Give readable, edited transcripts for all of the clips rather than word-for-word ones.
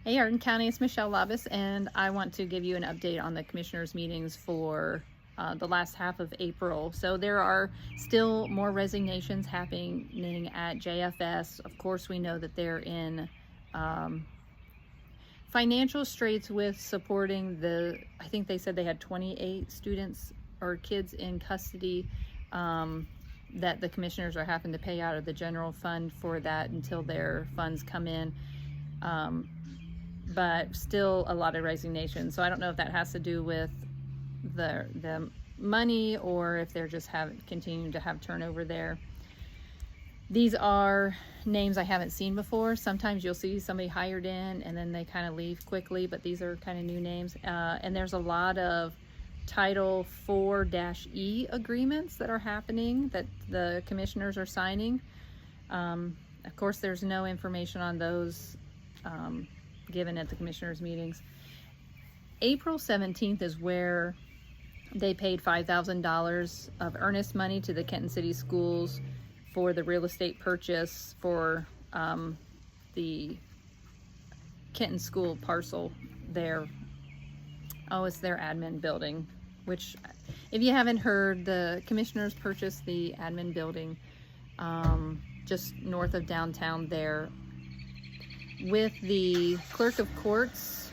Hey, Hardin County, it's Michelle Labus, and I want to give you an update on the commissioners' meetings for the last half of April. So there are still more resignations happening at JFS. Of course, we know that they're in financial straits with supporting I think they said they had 28 students or kids in custody that the commissioners are having to pay out of the general fund for that until their funds come in. But still a lot of resignation. So I don't know if that has to do with the money or if they're just continuing to have turnover there. These are names I haven't seen before. Sometimes you'll see somebody hired in and then they kind of leave quickly, but these are kind of new names. And there's a lot of Title 4-E agreements that are happening that the commissioners are signing. Of course, there's no information on those given at the commissioners meetings. April 17th is where they paid $5,000 of earnest money to the Kenton City Schools for the real estate purchase for the Kenton School parcel there. Oh, it's their admin building, which if you haven't heard, the commissioners purchased the admin building just north of downtown there with the clerk of courts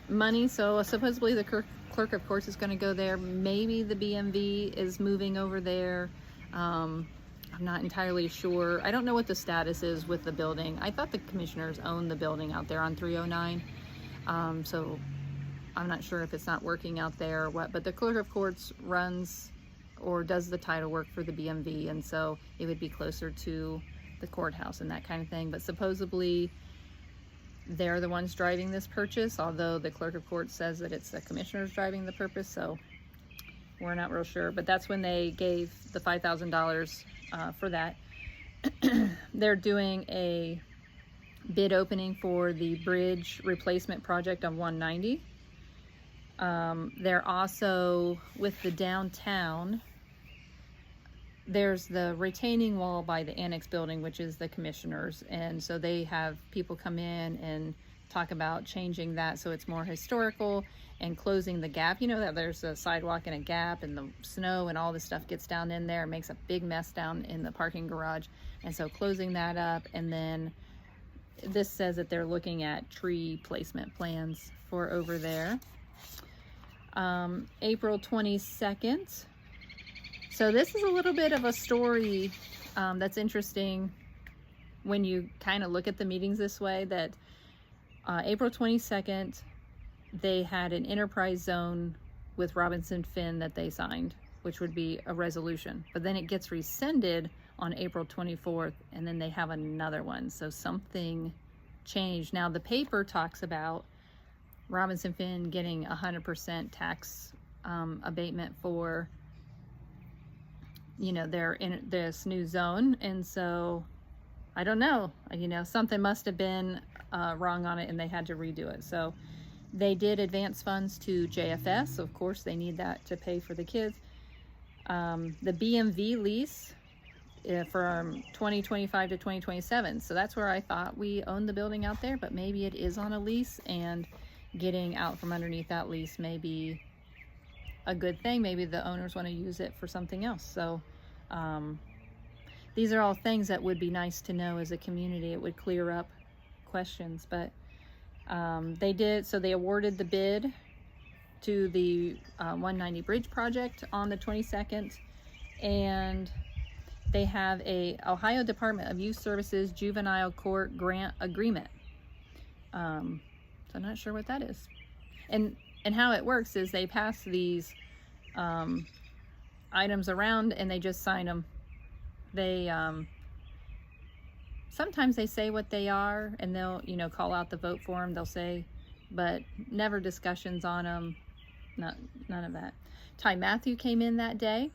money. So supposedly the clerk of courts is going to go there. Maybe the BMV is moving over there. I'm not entirely sure. I don't know what the status is with the building. I thought the commissioners owned the building out there on 309. So I'm not sure if it's not working out there or what, but the clerk of courts runs or does the title work for the BMV, and so it would be closer to the courthouse and that kind of thing. But supposedly they're the ones driving this purchase, although the clerk of court says that it's the commissioners driving the purpose, so we're not real sure. But that's when they gave the $5,000 for that. They're doing a bid opening for the bridge replacement project on 190. They're also, with the downtown, there's the retaining wall by the annex building, which is the commissioners, and so they have people come in and talk about changing that so it's more historical and closing the gap. You know that there's a sidewalk and a gap, and the snow and all this stuff gets down in there and makes a big mess down in the parking garage, and so closing that up. And then this says that they're looking at tree placement plans for over there. April 22nd. So this is a little bit of a story that's interesting when you kind of look at the meetings this way, that April 22nd, they had an enterprise zone with Robinson Finn that they signed, which would be a resolution. But then it gets rescinded on April 24th, and then they have another one. So something changed. Now the paper talks about Robinson Finn getting 100% tax abatement for, you know, they're in this new zone. And so I don't know, you know, something must have been wrong on it and they had to redo it. So they did advance funds to JFS. Of course, they need that to pay for the kids. The BMV lease from 2025 to 2027. So that's where I thought we owned the building out there, but maybe it is on a lease, and getting out from underneath that lease may be a good thing. Maybe the owners want to use it for something else. So these are all things that would be nice to know as a community. It would clear up questions. But they did, so they awarded the bid to the 190 bridge project on the 22nd, and they have a Ohio Department of Youth Services juvenile court grant agreement. So I'm not sure what that is. And how it works is they pass these items around and they just sign them. They sometimes they say what they are, and they'll, you know, call out the vote for them. They'll say, but never discussions on them. None of that. Ty Matthew came in that day.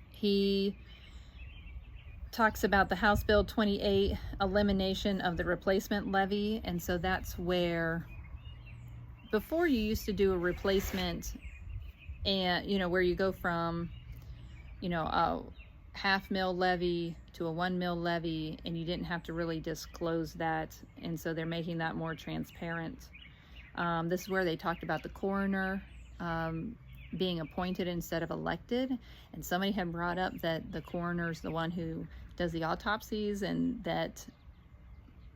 He talks about the House Bill 28 elimination of the replacement levy, and so that's where before you used to do a replacement, and you know, where you go from, you know, half mil levy to a 1 mil levy, and you didn't have to really disclose that, and so they're making that more transparent. This is where they talked about the coroner being appointed instead of elected, and somebody had brought up that the coroner's the one who does the autopsies, and that,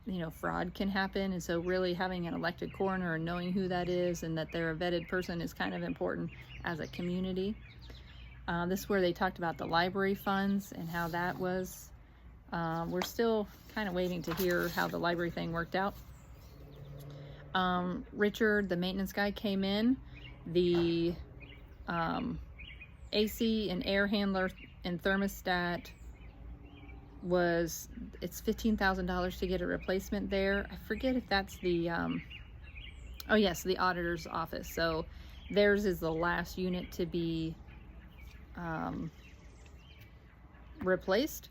you know, fraud can happen, and so really having an elected coroner and knowing who that is and that they're a vetted person is kind of important as a community. This is where they talked about the library funds and how that was. We're still kind of waiting to hear how the library thing worked out. Richard, the maintenance guy, came in. The AC and air handler and thermostat it's $15,000 to get a replacement there. I forget if that's the, oh yes, the auditor's office. So theirs is the last unit to be replaced,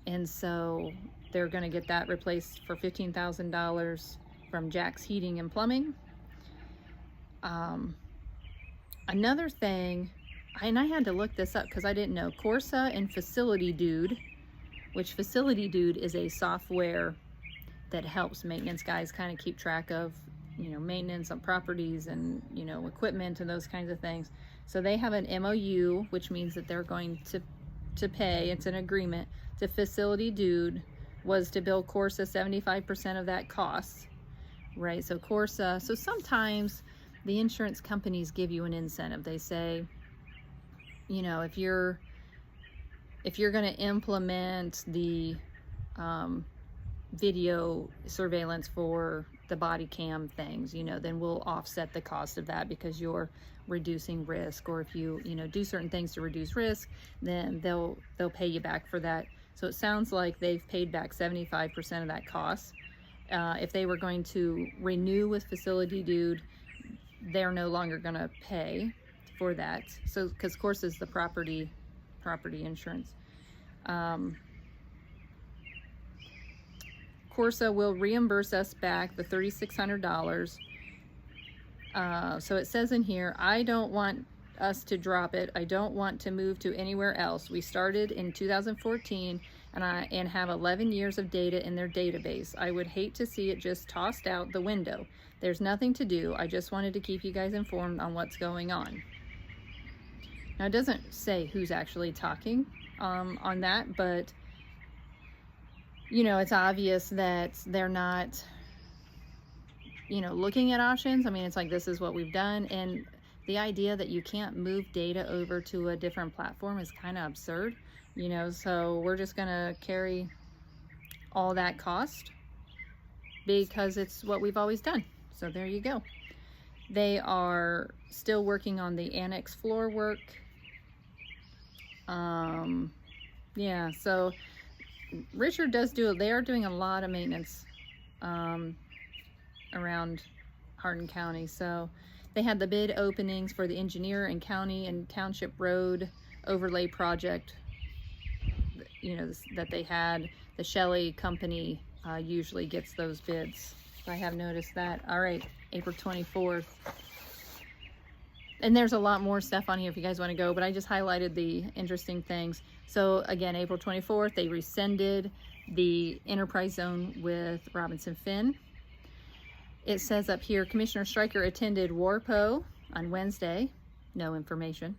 and so they're going to get that replaced for $15,000 from Jack's Heating and Plumbing. Another thing, and I had to look this up because I didn't know, Corsa and Facility Dude, which Facility Dude is a software that helps maintenance guys kind of keep track of, you know, maintenance on properties and, you know, equipment and those kinds of things. So they have an MOU, which means that they're going to pay, it's an agreement, to Facility Dude was to bill Corsa 75% of that cost, right? So Corsa, so sometimes the insurance companies give you an incentive. They say, you know, if you're going to implement the video surveillance for the body cam things, you know, then we'll offset the cost of that because you're reducing risk, or if you know, do certain things to reduce risk, then they'll pay you back for that. So it sounds like they've paid back 75% of that cost. If they were going to renew with Facility Dude, they're no longer going to pay for that. So because of course is the property insurance. Corsa will reimburse us back the $3,600. So it says in here, I don't want us to drop it. I don't want to move to anywhere else. We started in 2014 and have 11 years of data in their database. I would hate to see it just tossed out the window. There's nothing to do. I just wanted to keep you guys informed on what's going on. Now it doesn't say who's actually talking on that, but you know, it's obvious that they're not, you know, looking at options. I mean, it's like, this is what we've done, and the idea that you can't move data over to a different platform is kind of absurd, you know, so we're just gonna carry all that cost because it's what we've always done. So there you go. They are still working on the annex floor work. Yeah, so Richard does they are doing a lot of maintenance around Hardin County. So they had the bid openings for the engineer and county and township road overlay project, you know, that they had. The Shelley company usually gets those bids. So I have noticed that. All right, April 24th. And there's a lot more stuff on here if you guys want to go, but I just highlighted the interesting things. So again, April 24th, they rescinded the enterprise zone with Robinson Finn. It says up here, Commissioner Stryker attended WARPO on Wednesday. No information.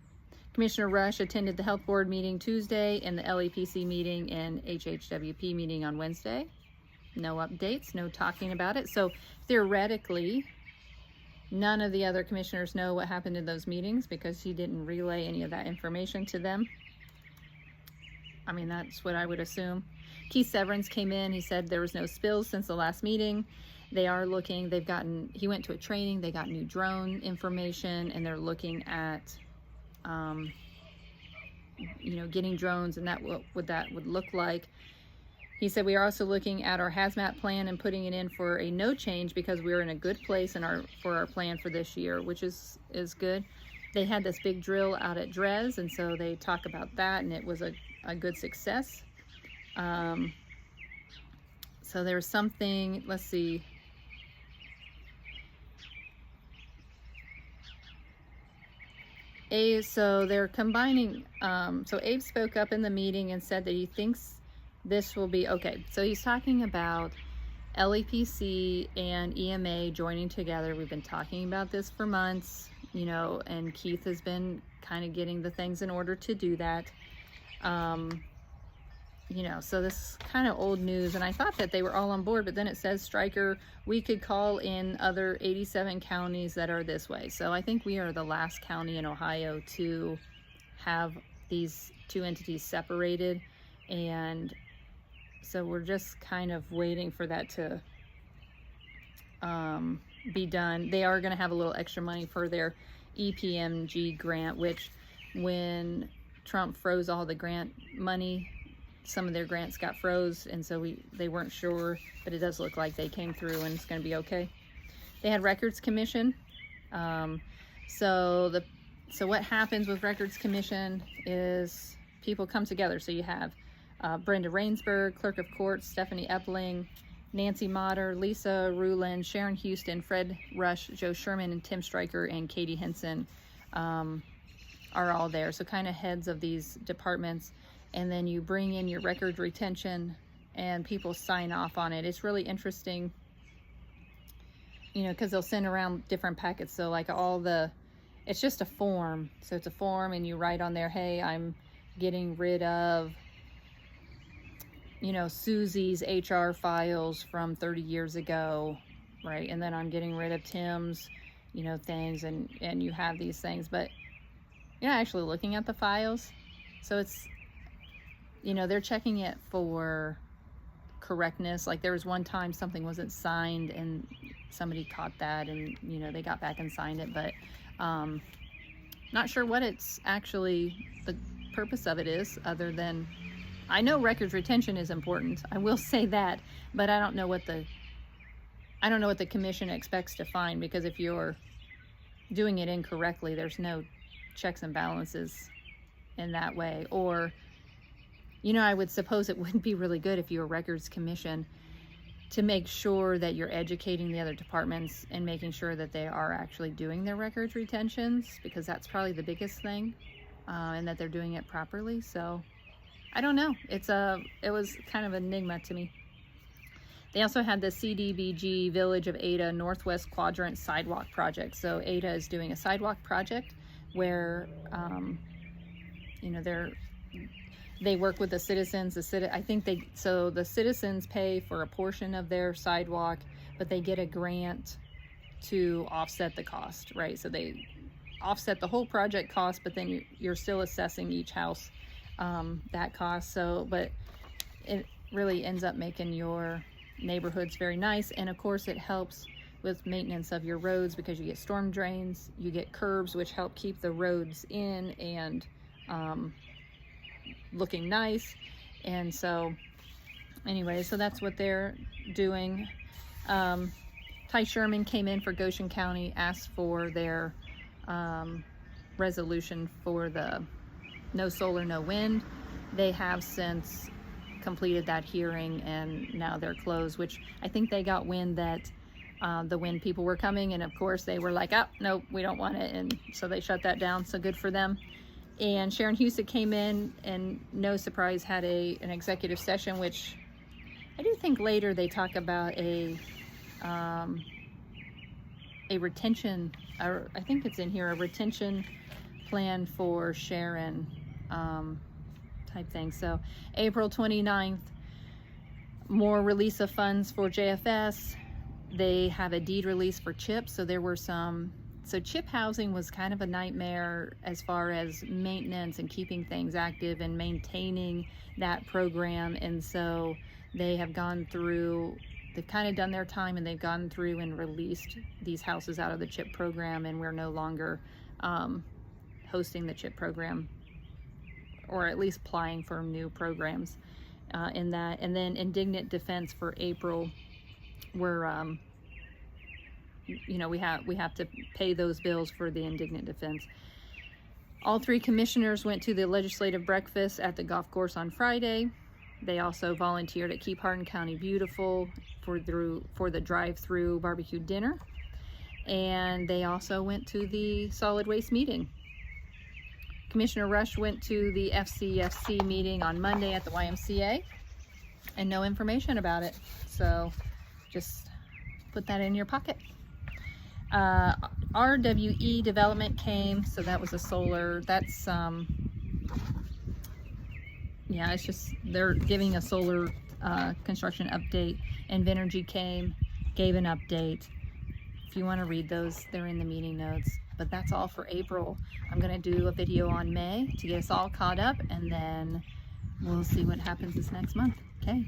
Commissioner Rush attended the Health Board meeting Tuesday and the LEPC meeting and HHWP meeting on Wednesday. No updates, no talking about it. So theoretically, none of the other commissioners know what happened in those meetings because he didn't relay any of that information to them. I mean, that's what I would assume. Keith Severance came in. He said there was no spills since the last meeting. They are looking, he went to a training, they got new drone information, and they're looking at, you know, getting drones and what that would look like. He said we are also looking at our hazmat plan and putting it in for a no change because we're in a good place for our plan for this year, which is good. They had this big drill out at Drez, and so they talk about that, and it was a good success. So there's something, let's see. So they're combining, so Abe spoke up in the meeting and said that he thinks this will be okay. So he's talking about LEPC and EMA joining together. We've been talking about this for months, you know, and Keith has been kind of getting the things in order to do that. You know, so this is kind of old news, and I thought that they were all on board, but then it says, Stryker, we could call in other 87 counties that are this way. So I think we are the last county in Ohio to have these two entities separated, and so we're just kind of waiting for that to be done. They are going to have a little extra money for their EPMG grant, which when Trump froze all the grant money, some of their grants got froze, and so they weren't sure, but it does look like they came through and it's going to be okay. They had Records Commission. So what happens with Records Commission is people come together. So you have Brenda Rainsberg, Clerk of Courts, Stephanie Epling, Nancy Motter, Lisa Rulin, Sharon Huston, Fred Rush, Joe Sherman, and Tim Stryker and Katie Henson are all there. So kind of heads of these departments. And then you bring in your record retention and people sign off on it. It's really interesting, you know, because they'll send around different packets. So like it's just a form. So it's a form and you write on there, hey, I'm getting rid of, you know, Susie's HR files from 30 years ago, right? And then I'm getting rid of Tim's, you know, things, and you have these things, but you're not actually looking at the files. So it's, you know, they're checking it for correctness. Like there was one time something wasn't signed and somebody caught that, and, you know, they got back and signed it, but not sure what it's actually, the purpose of it is, other than, I know records retention is important. I will say that, but I don't know what the commission expects to find, because if you're doing it incorrectly, there's no checks and balances in that way. Or, you know, I would suppose it would be really good if you were Records Commission to make sure that you're educating the other departments and making sure that they are actually doing their records retentions, because that's probably the biggest thing, and that they're doing it properly. So I don't know. It was kind of an enigma to me. They also had the CDBG Village of Ada Northwest Quadrant Sidewalk Project. So Ada is doing a sidewalk project where, you know, they work with the citizens. I think the citizens pay for a portion of their sidewalk, but they get a grant to offset the cost, right? So they offset the whole project cost, but then you're still assessing each house that cost. So, but it really ends up making your neighborhoods very nice. And of course it helps with maintenance of your roads, because you get storm drains, you get curbs, which help keep the roads in and looking nice. And so anyway, so that's what they're doing. Ty Sherman came in for Goshen County, asked for their resolution for the no solar, no wind. They have since completed that hearing, and now they're closed, which I think they got wind that the wind people were coming, and of course they were like, oh, no, we don't want it, and so they shut that down. So good for them. And Sharon Huston came in and, no surprise, had an executive session, which I do think later they talk about a retention, or I think it's in here, a retention plan for Sharon type thing. So April 29th, more release of funds for JFS. They have a deed release for CHIP. So there were some, so CHIP housing was kind of a nightmare as far as maintenance and keeping things active and maintaining that program. And so they have gone through, they've kind of done their time, and they've gone through and released these houses out of the CHIP program, and we're no longer hosting the CHIP program, or at least applying for new programs in that. And then indignant defense for April, we're you know, we have to pay those bills for the indignant defense. All three commissioners went to the legislative breakfast at the golf course on Friday. They also volunteered at Keep Hardin County Beautiful for the drive-through barbecue dinner. And they also went to the solid waste meeting. Commissioner Rush went to the FCFC meeting on Monday at the YMCA and no information about it. So just put that in your pocket. RWE development came, so that was a solar, that's, yeah, it's just, they're giving a solar construction update. Invenergy came, gave an update. If you want to read those, they're in the meeting notes. But that's all for April. I'm going to do a video on May to get us all caught up, and then we'll see what happens this next month. Okay.